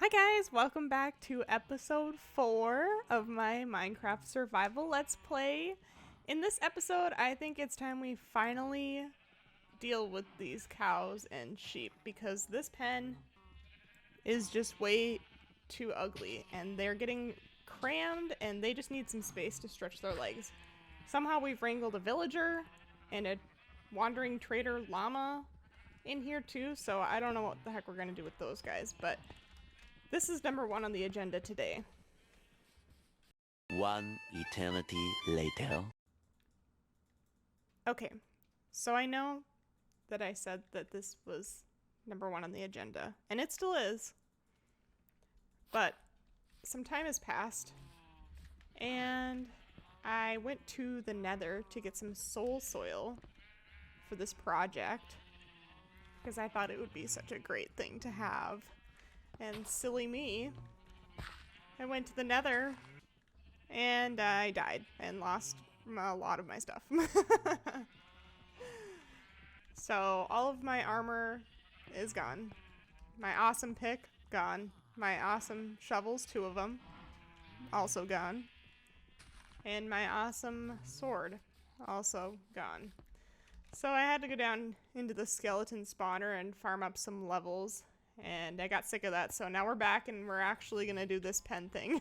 Hi guys, welcome back to episode 4 of my Minecraft survival let's play. In this episode, I think it's time we finally deal with these cows and sheep because this pen is just way too ugly and they're getting crammed and they just need some space to stretch their legs. Somehow we've wrangled a villager and a wandering trader llama in here too, so I don't know what the heck we're gonna do with those guys, but this is number 1 on the agenda today. One eternity later. Okay, so I know that I said that this was number 1 on the agenda, and it still is. But some time has passed, and I went to the Nether to get some soul soil for this project, because I thought it would be such a great thing to have. And silly me, I went to the Nether and I died and lost a lot of my stuff. So all of my armor is gone. My awesome pick, gone. My awesome shovels, 2 of them, also gone. And my awesome sword, also gone. So I had to go down into the skeleton spawner and farm up some levels. And I got sick of that, so now we're back and we're actually gonna do this pen thing.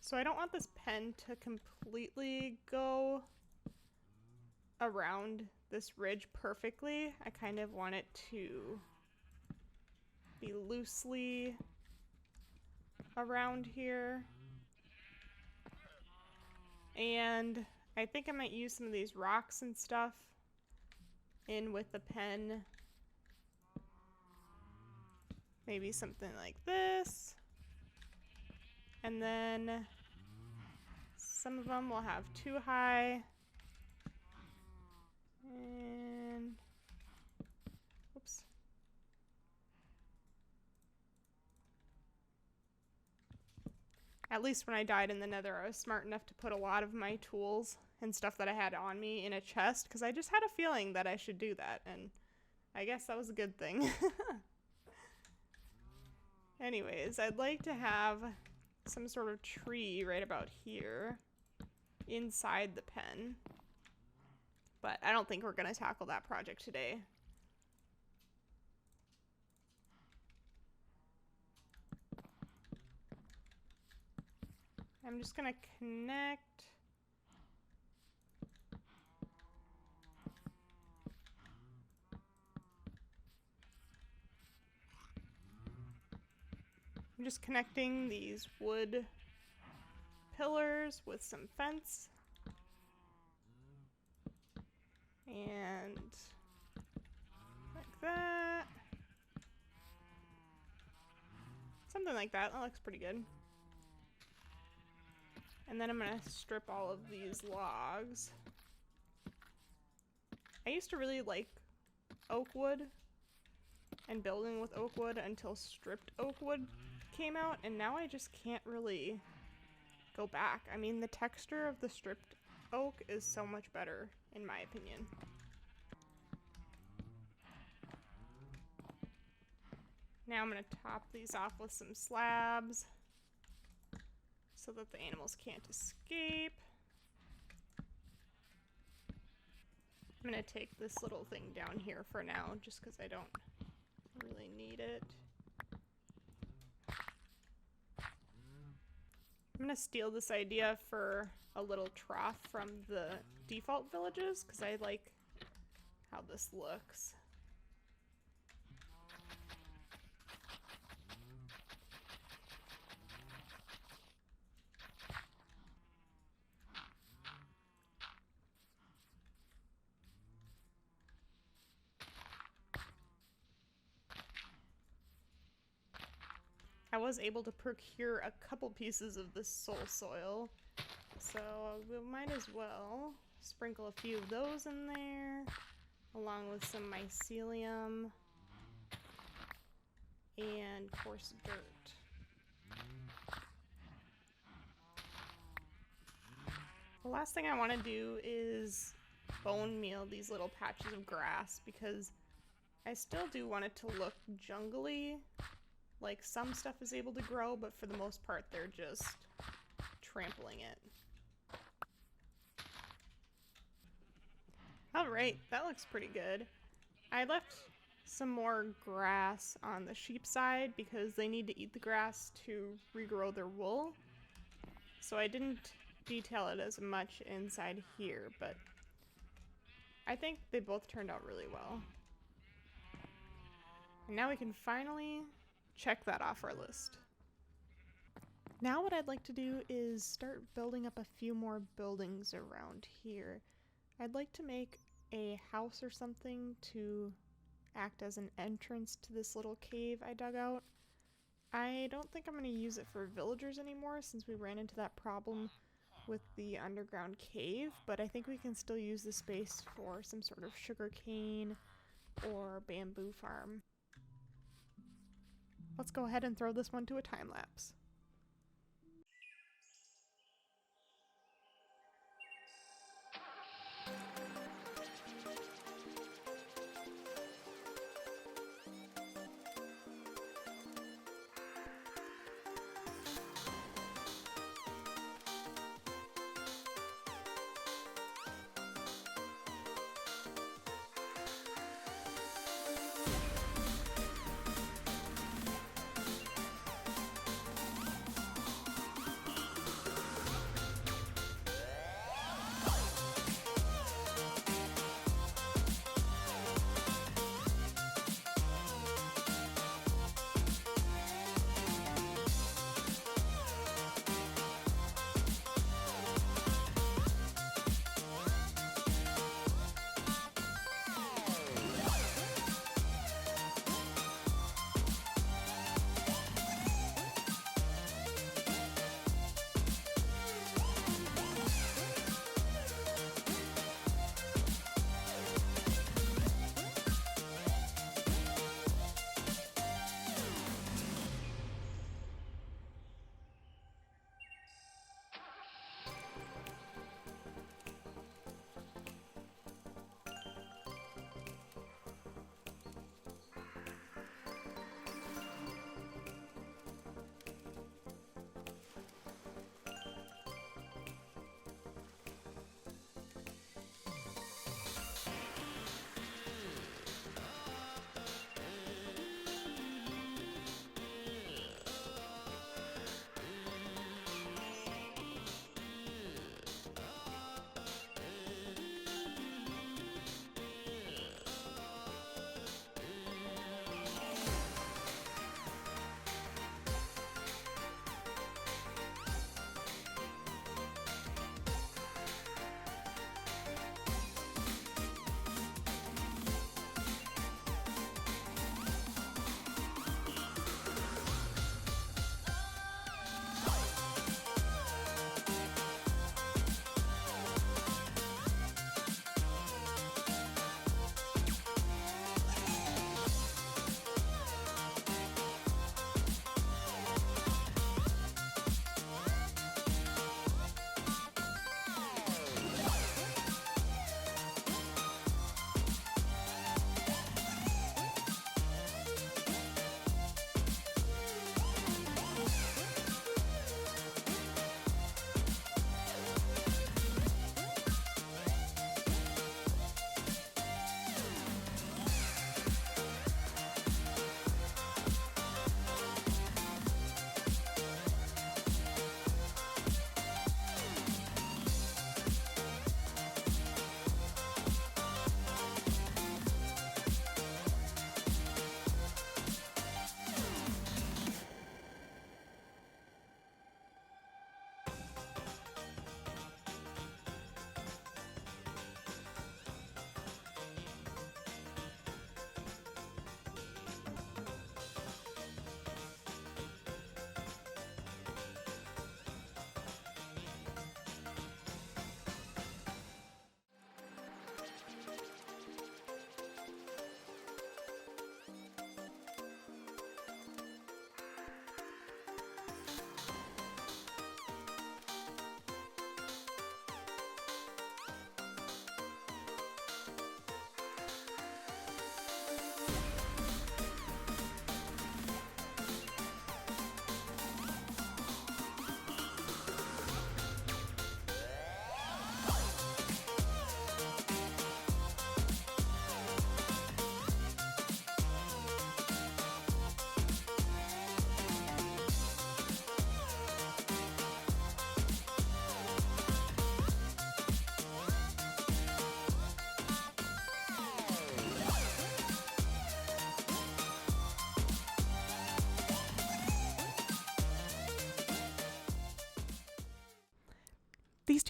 So I don't want this pen to completely go around this ridge perfectly. I kind of want it to be loosely around here. And I think I might use some of these rocks and stuff in with the pen. Maybe something like this. And then some of them will have 2 high. And oops. At least when I died in the Nether, I was smart enough to put a lot of my tools and stuff that I had on me in a chest, because I just had a feeling that I should do that, and I guess that was a good thing. Anyways, I'd like to have some sort of tree right about here inside the pen, but I don't think we're going to tackle that project today. I'm just going to connect I'm just connecting these wood pillars with some fence. And like that. Something like that. That looks pretty good. And then I'm going to strip all of these logs. I used to really like oak wood and building with oak wood until stripped oak wood came out, and now I just can't really go back. I mean, the texture of the stripped oak is so much better, in my opinion. Now I'm going to top these off with some slabs so that the animals can't escape. I'm going to take this little thing down here for now, just because I don't really need it. I'm going to steal this idea for a little trough from the default villages, because I like how this looks. I was able to procure a couple pieces of this soul soil, so we might as well sprinkle a few of those in there, along with some mycelium and coarse dirt. The last thing I want to do is bone meal these little patches of grass, because I still do want it to look jungly, Like, some stuff is able to grow, but for the most part, they're just trampling it. Alright, that looks pretty good. I left some more grass on the sheep side because they need to eat the grass to regrow their wool. So I didn't detail it as much inside here, but I think they both turned out really well. And now we can finally check that off our list. Now what I'd like to do is start building up a few more buildings around here. I'd like to make a house or something to act as an entrance to this little cave I dug out. I don't think I'm going to use it for villagers anymore since we ran into that problem with the underground cave, but I think we can still use the space for some sort of sugarcane or bamboo farm. Let's go ahead and throw this one to a time lapse.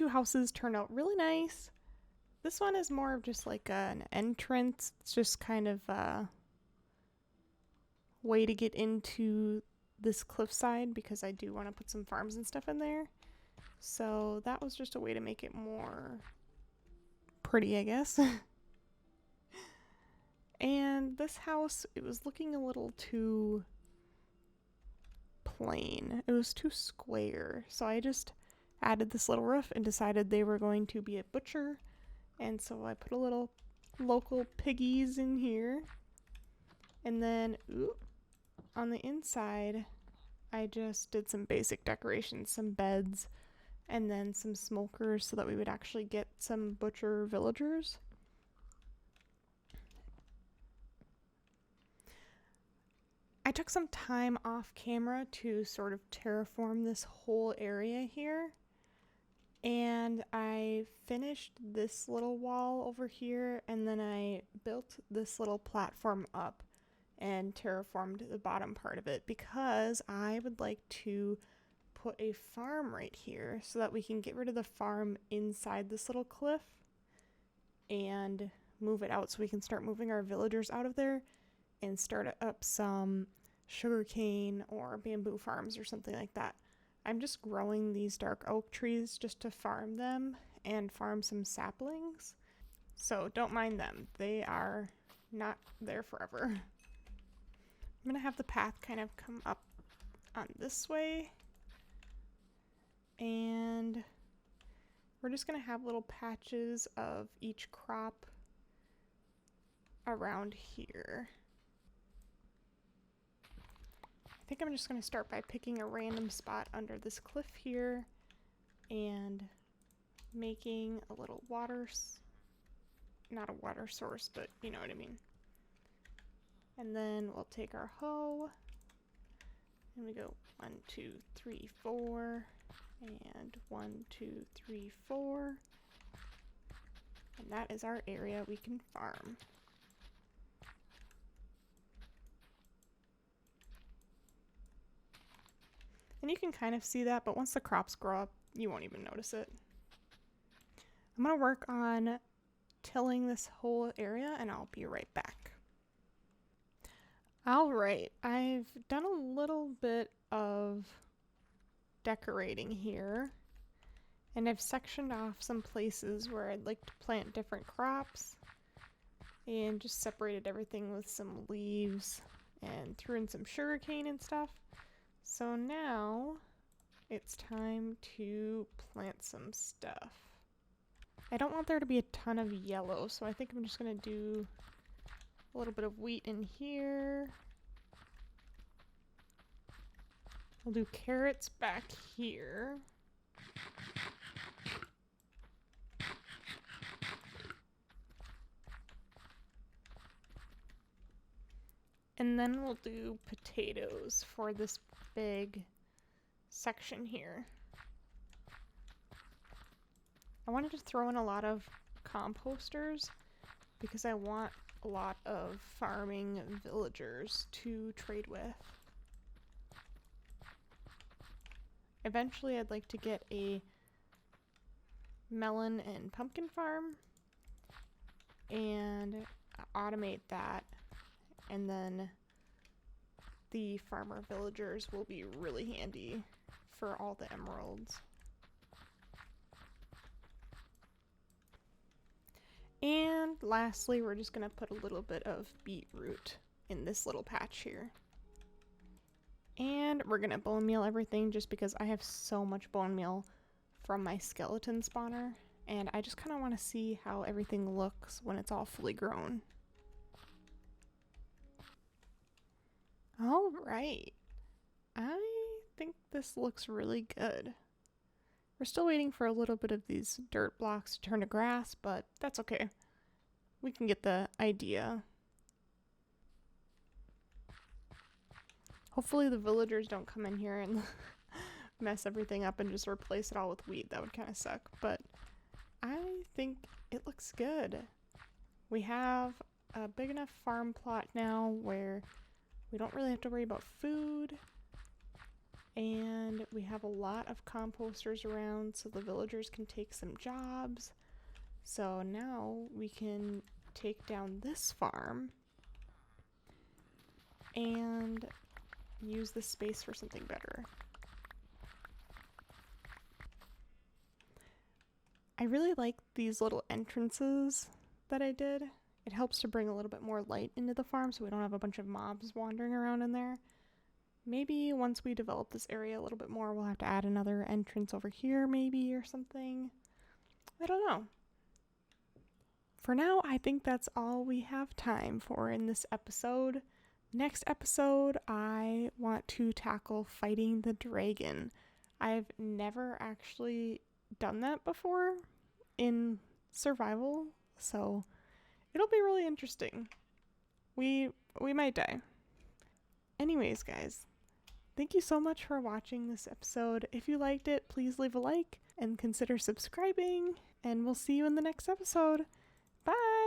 two houses turned out really nice. This one is more of just like an entrance. It's just kind of a way to get into this cliffside because I do want to put some farms and stuff in there. So that was just a way to make it more pretty, I guess. And this house, it was looking a little too plain. It was too square. So I just added this little roof and decided they were going to be a butcher. And so I put a little local piggies in here. And then, on the inside, I just did some basic decorations, some beds, and then some smokers so that we would actually get some butcher villagers. I took some time off camera to sort of terraform this whole area here. And I finished this little wall over here, and then I built this little platform up and terraformed the bottom part of it because I would like to put a farm right here so that we can get rid of the farm inside this little cliff and move it out so we can start moving our villagers out of there and start up some sugarcane or bamboo farms or something like that. I'm just growing these dark oak trees just to farm them and farm some saplings. So don't mind them. They are not there forever. I'm going to have the path kind of come up on this way. And we're just going to have little patches of each crop around here. I think I'm just going to start by picking a random spot under this cliff here and making a little water, not a water source, but you know what I mean. And then we'll take our hoe and we go 1, 2, 3, 4, and 1, 2, 3, 4. And that is our area we can farm. And you can kind of see that, but once the crops grow up, you won't even notice it. I'm going to work on tilling this whole area, and I'll be right back. Alright, I've done a little bit of decorating here, and I've sectioned off some places where I'd like to plant different crops, and just separated everything with some leaves, and threw in some sugarcane and stuff. So now it's time to plant some stuff. I don't want there to be a ton of yellow, so I think I'm just going to do a little bit of wheat in here. I'll do carrots back here. And then we'll do potatoes for this big section here. I wanted to throw in a lot of composters because I want a lot of farming villagers to trade with. Eventually I'd like to get a melon and pumpkin farm and automate that, and then the farmer villagers will be really handy for all the emeralds. And lastly, we're just going to put a little bit of beetroot in this little patch here. And we're going to bone meal everything just because I have so much bone meal from my skeleton spawner. And I just kind of want to see how everything looks when it's all fully grown. All right. I think this looks really good. We're still waiting for a little bit of these dirt blocks to turn to grass, but that's okay. We can get the idea. Hopefully the villagers don't come in here and mess everything up and just replace it all with wheat. That would kind of suck, but I think it looks good. We have a big enough farm plot now where we don't really have to worry about food. And we have a lot of composters around so the villagers can take some jobs. So now we can take down this farm and use the space for something better. I really like these little entrances that I did. It helps to bring a little bit more light into the farm so we don't have a bunch of mobs wandering around in there. Maybe once we develop this area a little bit more, we'll have to add another entrance over here maybe or something. I don't know. For now, I think that's all we have time for in this episode. Next episode, I want to tackle fighting the dragon. I've never actually done that before in survival, so it'll be really interesting. We might die. Anyways, guys, thank you so much for watching this episode. If you liked it, please leave a like and consider subscribing, and we'll see you in the next episode. Bye!